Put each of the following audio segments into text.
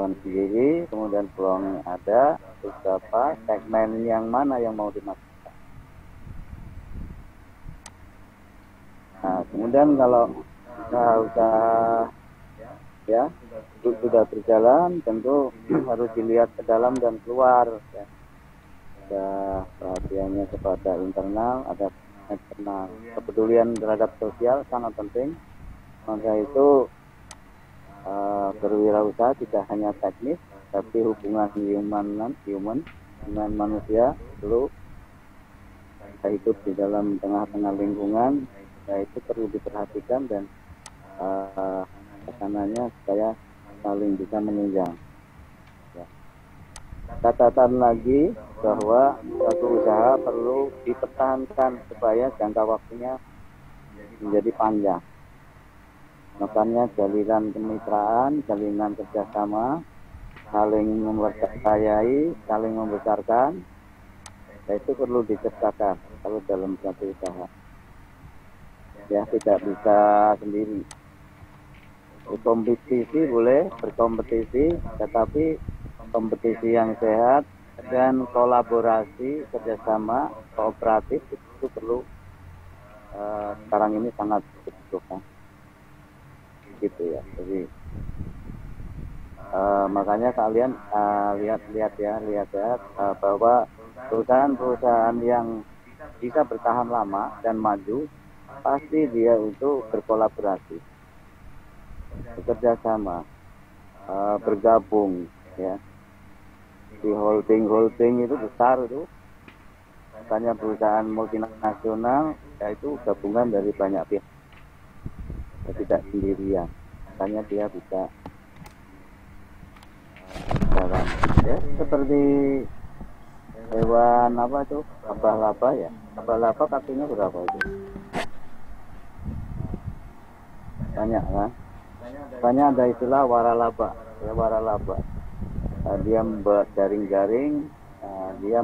pengetahuan sendiri, kemudian peluang ada, terus apa, segmen yang mana yang mau dimasukkan. Nah, kemudian kalau usaha ya sudah berjalan, tentu harus dilihat ke dalam dan keluar. Ya. Ada perhatiannya kepada internal, ada eksternal. Kepedulian terhadap sosial sangat penting. Maka itu berwirausaha tidak hanya teknis, tapi hubungan human dengan manusia perlu kita hidup di dalam tengah-tengah lingkungan, itu perlu diperhatikan dan kesananya supaya saling bisa menunjang. Ya. Catatan lagi bahwa suatu usaha perlu dipertahankan supaya jangka waktunya menjadi panjang. Makanya jalinan kemitraan, jalinan kerjasama, saling mempercayai, saling membesarkan, itu perlu diciptakan kalau dalam suatu usaha. Ya, tidak bisa sendiri. Berkompetisi boleh, berkompetisi, tetapi kompetisi yang sehat dan kolaborasi, kerjasama, kooperatif itu perlu sekarang ini sangat dibutuhkan. Gitu ya. Jadi makanya kalian lihat ya bahwa perusahaan-perusahaan yang bisa bertahan lama dan maju pasti dia itu berkolaborasi, bekerja sama, bergabung ya. Di holding itu besar itu, makanya perusahaan multinasional yaitu gabungan dari banyak pihak, tidak sendirian, makanya dia bisa jalan ya seperti hewan apa tuh, laba-laba ya, laba-laba kakinya berapa itu, banyak kan, banyak ada istilah waralaba ya, waralaba. Dia membuat jaring-jaring, dia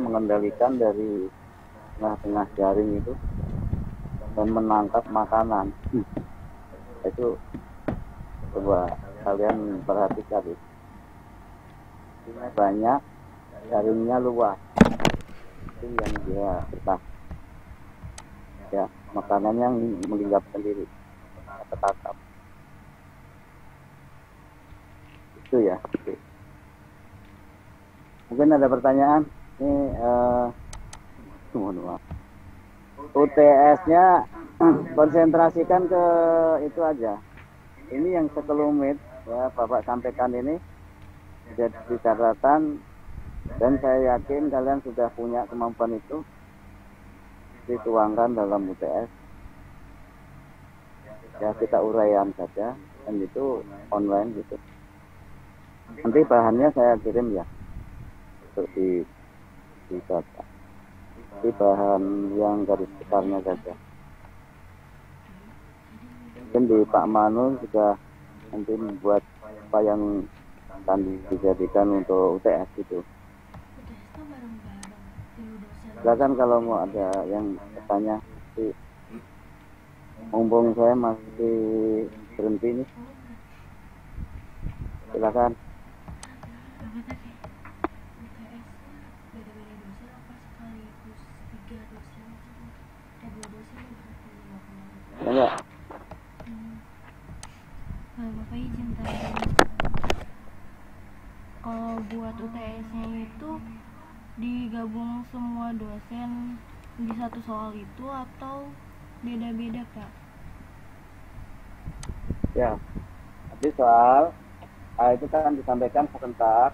mengendalikan dari tengah-tengah jaring itu dan menangkap makanan. Itu coba kalian perhatikan itu. Banyak, jaringnya luas. Itu yang dia betah. Ya, makanannya yang menginggap sendiri. Tetap. Itu ya. Mungkin ada pertanyaan. Ini mohon maaf. UTS-nya konsentrasikan ke itu aja. Ini yang sekelumit ya Bapak sampaikan ini jadi catatan, dan saya yakin kalian sudah punya kemampuan itu, dituangkan dalam UTS. Ya kita uraian saja, dan itu online gitu. Nanti bahannya saya kirim ya untuk dibaca. Di bahan yang garis besarnya saja. Mungkin di Pak Manu juga nanti membuat apa yang akan dijadikan untuk UTS itu. Silakan kalau mau ada yang bertanya. Mumpung saya masih berhenti nih. Silakan. Enggak. Bapak izin tanya, kalau buat UTS-nya itu digabung semua dosen di satu soal itu atau beda-beda Pak? Ya, nanti soal itu kan disampaikan sebentar,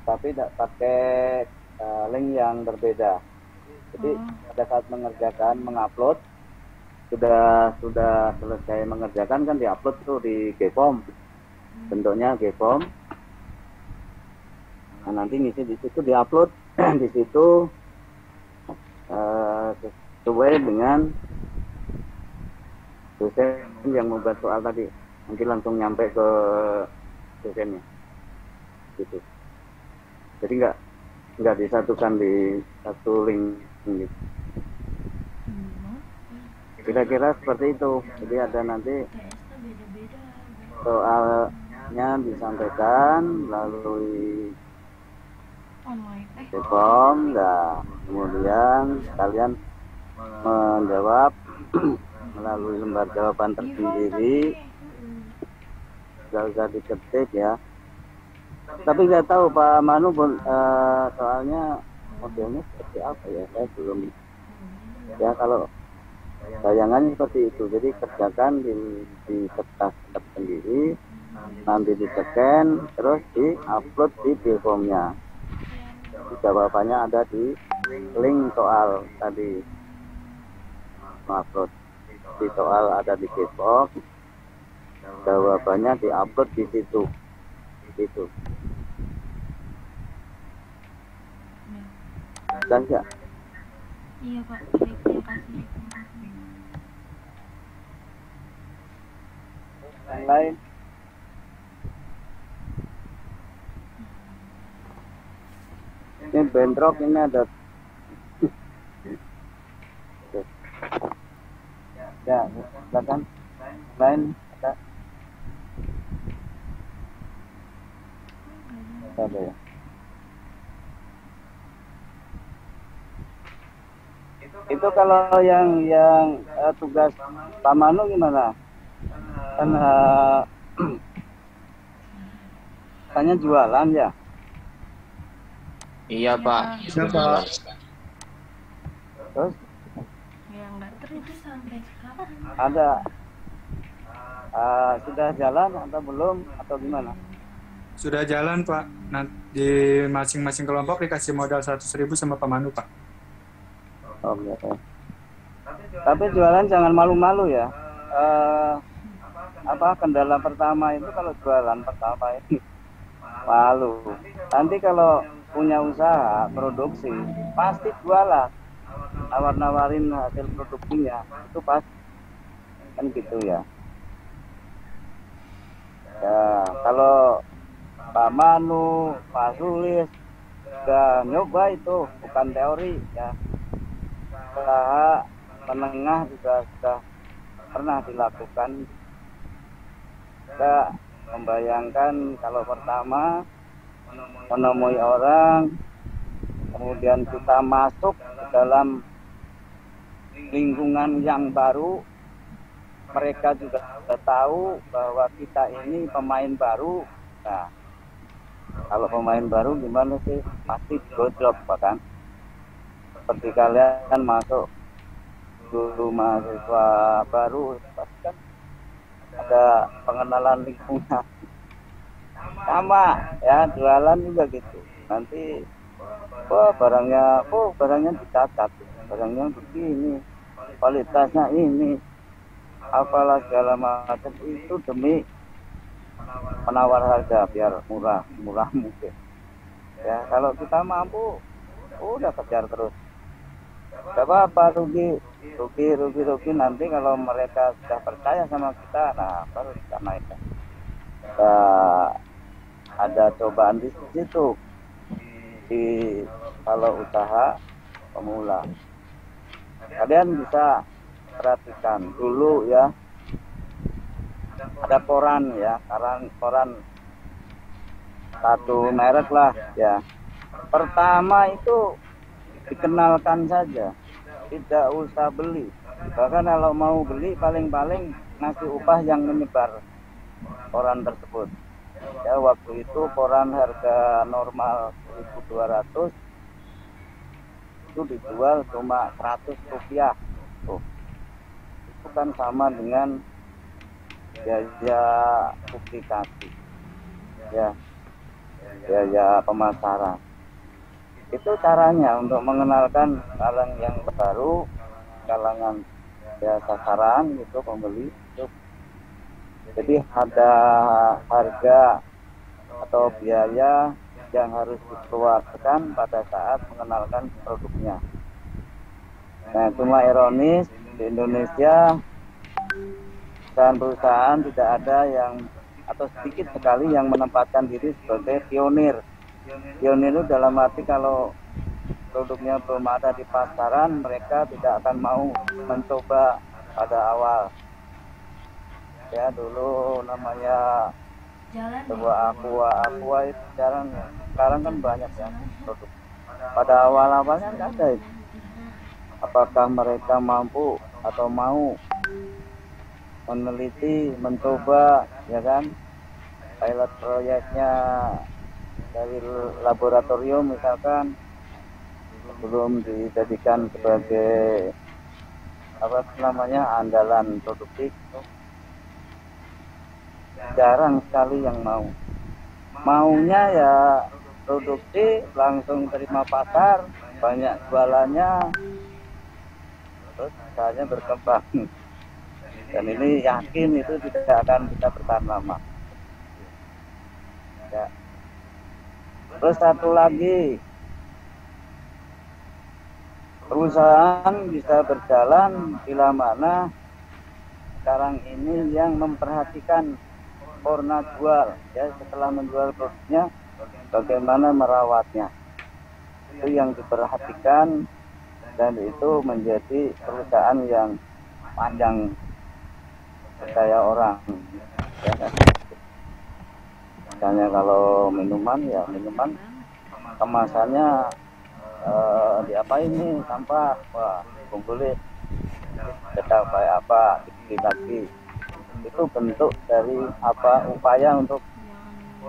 tapi tidak pakai link yang berbeda. Jadi pada saat mengerjakan, mengupload, sudah selesai mengerjakan kan diupload tuh di Gform, bentuknya Gform. Nah, nanti ngisi di situ, diupload di situ sesuai dengan dosen yang membuat soal tadi, nanti langsung nyampe ke dosennya gitu. Jadi nggak disatukan di satu link gitu. Kira-kira seperti itu. Jadi ada nanti soalnya disampaikan melalui online Bepom, nah kemudian kalian menjawab melalui lembar jawaban tersendiri, nggak usah diketik ya. Tapi nggak tahu Pak Manu soalnya modelnya seperti apa ya, saya belum ya. Kalau bayangannya seperti itu, jadi kerjakan di kertas sendiri, nanti di-scan, terus di-upload di Bepomnya. Jawabannya ada di link soal tadi, upload di soal ada di Bepom, jawabannya di-upload di situ, gitu. Dan ya. Iya Pak, baik, terima kasih. Yang lain? Ini bentrok, ini ada. Ya, silakan. Lain ada. Ada ya. Itu kalau yang tugas Pak Manu gimana? Kan tanya jualan ya? Iya Pak. Iya Pak. Terus Ya nggak terus sampai sekarang. ada sudah jalan atau belum atau gimana? Sudah jalan Pak. Nanti di masing-masing kelompok dikasih modal 100.000 sama Pak Manu Pak. Oke. Tapi jualan jangan malu-malu ya. Kendala pertama itu kalau jualan pertama ini malu. Nanti kalau punya usaha produksi pasti jualan, nawar-nawarin hasil produksinya itu pasti kan gitu ya. Ya kalau Pak Manu, Pak Sulis sudah nyoba itu, bukan teori ya. Usaha menengah juga sudah pernah dilakukan. Kita membayangkan kalau pertama menemui orang, kemudian kita masuk ke dalam lingkungan yang baru, mereka juga sudah tahu bahwa kita ini pemain baru. Nah, kalau pemain baru gimana sih? Pasti gojlok bahkan. Seperti kalian masuk dulu mahasiswa baru, pasti kan ada pengenalan lingkungan. Sama ya, jualan juga gitu. Nanti barangnya dicatat, barangnya begini, kualitasnya ini, apalah segala macam, itu demi menawar harga biar murah mungkin. Ya kalau kita mampu, udah kejar terus. Gak apa-apa, rugi nanti kalau mereka sudah percaya sama kita, nah baru kita naikkan. Ada cobaan di situ kalau usaha pemula. Kalian bisa perhatikan dulu ya, ada koran ya, koran satu merek lah ya. Pertama itu dikenalkan saja, tidak usah beli. Bahkan kalau mau beli paling-paling ngasih upah yang menyebar koran tersebut. Ya waktu itu koran harga normal 1.200 itu dijual cuma 100 rupiah. Tuh. Itu kan sama dengan biaya publikasi, ya, biaya pemasaran. Itu caranya untuk mengenalkan kalangan yang baru, kalangan ya sasaran gitu, pembeli itu. Jadi ada harga atau biaya yang harus dikeluarkan pada saat mengenalkan produknya. Nah, cuma ironis di Indonesia perusahaan tidak ada yang, atau sedikit sekali yang menempatkan diri sebagai pionir. Pionir itu dalam arti kalau produknya belum ada di pasaran, mereka tidak akan mau mencoba pada awal. Ya dulu namanya sebuah aqua itu jarang ya. Sekarang kan banyak ya produk. Pada awalnya nggak ada itu. Apakah mereka mampu atau mau meneliti, mencoba, ya kan? Pilot proyeknya dari laboratorium misalkan belum dijadikan sebagai apa namanya andalan produktif, jarang sekali yang maunya ya produksi langsung terima pasar, banyak jualannya, terus usahanya berkembang. Dan ini yakin itu tidak akan bisa bertahan lama ya. Terus satu lagi, perusahaan bisa berjalan bila mana sekarang ini yang memperhatikan warna jual ya, setelah menjual produknya bagaimana merawatnya, itu yang diperhatikan, dan itu menjadi perusahaan yang panjang percaya orang ya kan. Misalnya kalau minuman ya minuman kemasannya diapain nih sampah, wah kumpulin kita kayak apa lagi, itu bentuk dari apa upaya untuk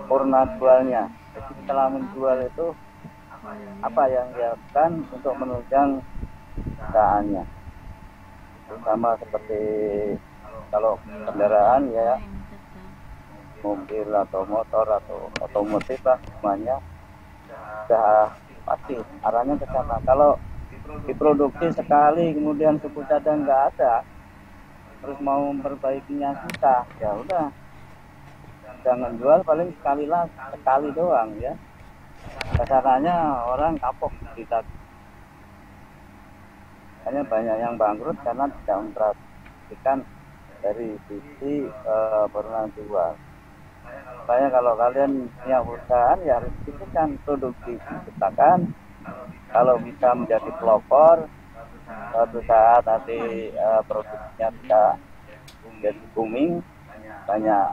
purna jualnya. Jadi setelah menjual itu apa yang dilakukan untuk menunjang usahanya, terutama seperti kalau kendaraan ya mobil atau motor atau otomotif lah semuanya sudah pasti arahnya ke sana. Kalau diproduksi sekali kemudian suku cadang nggak ada, terus mau memperbaikinya susah, ya udah jangan jual, paling sekali doang ya. Kasarannya orang kapok kita. Hanya banyak yang bangkrut karena tidak memperhatikan dari sisi pernah jual. Makanya kalau kalian punya perusahaan ya harus pikirkan produksi ciptakan. Kalau bisa menjadi pelopor, suatu saat nanti produksinya bisa menjadi booming, banyak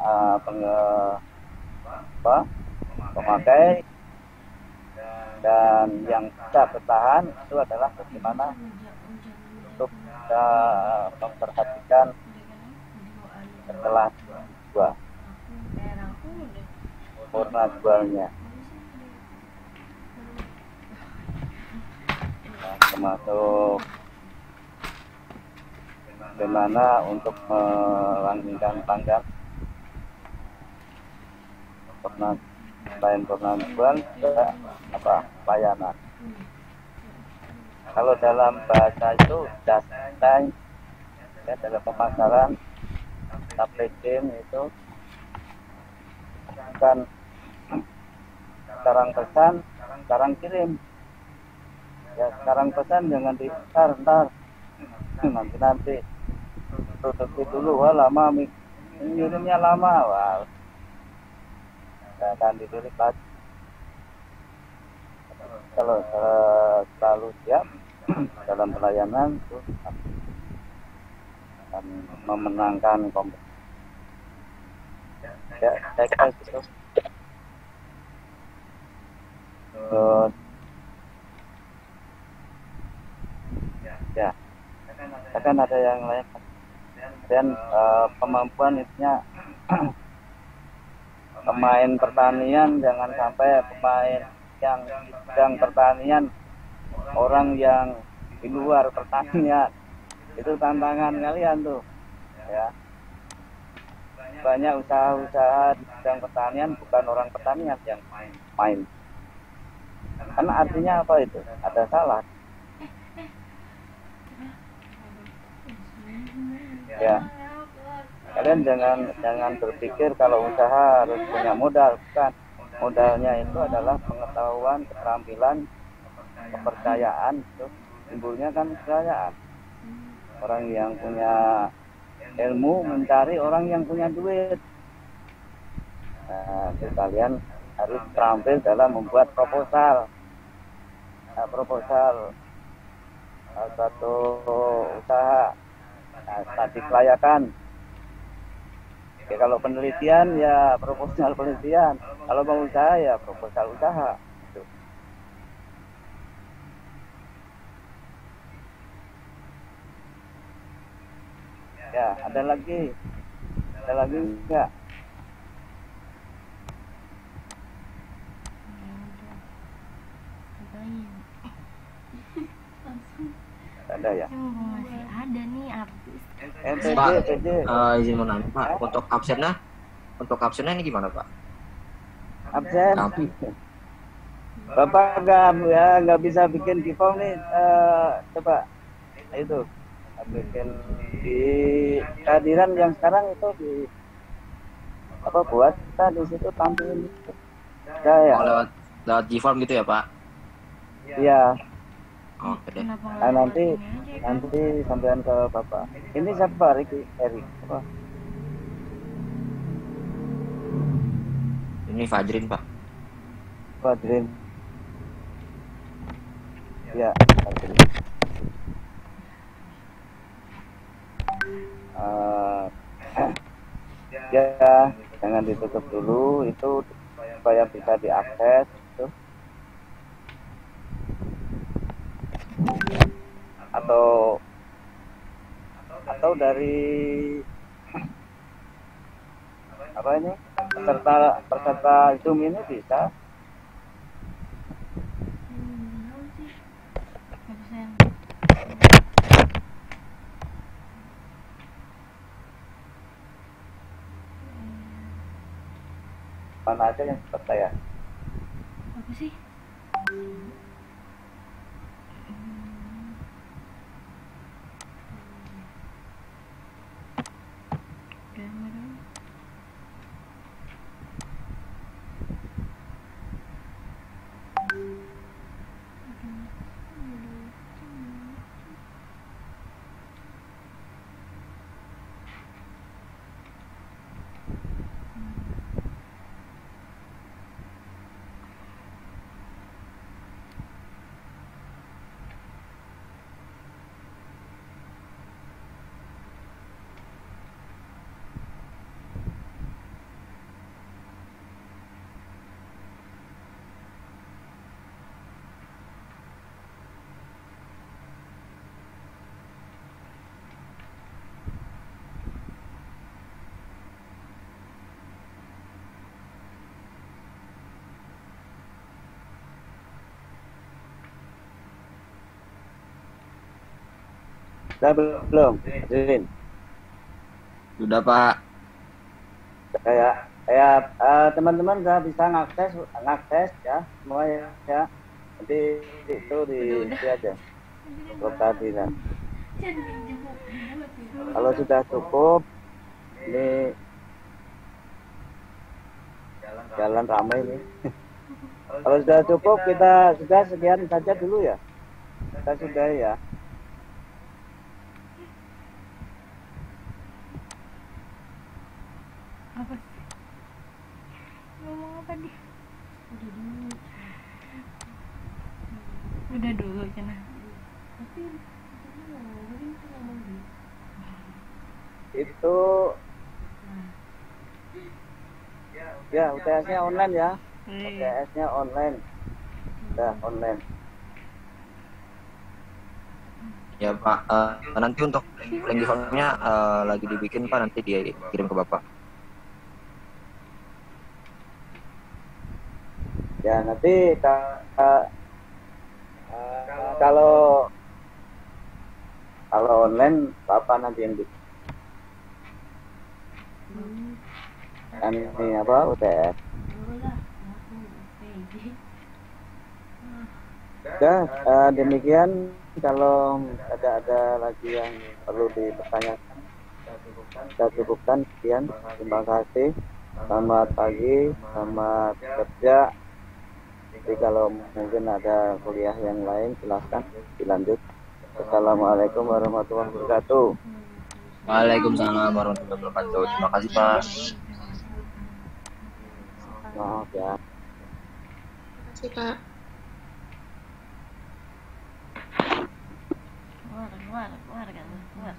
pemakai, dan yang bisa bertahan itu adalah bagaimana untuk memperhatikan setelah jual, warna jualnya. Termasuk bagaimana untuk melanggengkan pelanggan, selain pernah jual juga apa layanan. Kalau dalam bahasa itu just time ya, dalam pemasaran supply chain itu bukan sekarang pesan sekarang kirim ya. Sekarang pesan jangan dipesan ntar nanti produksi dulu, wah lama ngirimnya lama, wah akan dilirik lagi. Kalau selalu siap dalam pelayanan itu akan memenangkan kompetisi ya, saya kira gitu. Terus ya akan ada yang lain, dan kemampuan itunya pemain pertanian jangan sampai pemain yang sedang pertanian orang yang di luar pertanian, itu tantangan kalian tuh ya. Banyak usaha-usaha di bidang pertanian bukan orang pertanian yang main, karena artinya apa itu ada salah ya. Kalian jangan berpikir kalau usaha harus punya modal, bukan. Modalnya itu adalah pengetahuan, keterampilan, kepercayaan. Itu timbulnya kan kepercayaan. Orang yang punya ilmu mencari orang yang punya duit. Nah, kalian harus terampil dalam membuat proposal. Nah, proposal satu usaha, studi kelayakan. Ya kalau penelitian ya proposal penelitian, kalau mau usaha ya proposal usaha. Gitu. Ya, ada lagi enggak? Ya udah. Apa lagi? Ada ya. Ini mumpung masih ada nih artis. PJ, Pak, PJ. izin mau nanya Pak, untuk absennya ini gimana Pak? Absen. Nah, Bapak nggak bisa bikin di form nih. Coba itu bikin di kehadiran yang sekarang itu di apa buat kita di situ tampilin. Ya. lewat G-Form gitu ya Pak? Iya. Oke deh. Kenapa Nah, nggak nanti lewat ini aja kan? nanti sampean ke Bapak. Ini siapa Erik? Apa? Ini Fajrin Pak. Fadrin. Ya, Fadrin. Ya, jangan ditutup dulu itu supaya bisa diakses itu. Atau dari apa ini peserta Zoom ini bisa. Absen. Mana aja yang peserta ya? Apa sih? Udah. Saya belum, Rin. Sudah Pak. Teman-teman sudah bisa ngakses ya semua ya. Nanti itu di aja untuk kehadiran. Kalau sudah cukup, ini jalan ramai ini. Kalau sudah cukup kita sudah sekian saja dulu ya. Kita sudah ya. Apa sih? Ngomong apa dia? Udah dulu Cina. Itu ya UTS-nya online ya. UTS-nya online. Udah online. Ya Pak, nanti untuk link G-Formnya lagi dibikin Pak, nanti dia kirim ke Bapak. Ya nanti kalau online Bapak nanti yang bikin. Kan ini apa UTS. Ya demikian. Kalau ada lagi yang perlu dipertanyakan, kita cukupkan sekian. Terima kasih. Selamat pagi, selamat kerja. Jadi kalau mungkin ada kuliah yang lain silahkan dilanjut. Assalamualaikum warahmatullahi wabarakatuh. Waalaikumsalam warahmatullahi wabarakatuh. Terima kasih Pak. Maaf ya. Terima kasih Pak. Keluar kan, keluar.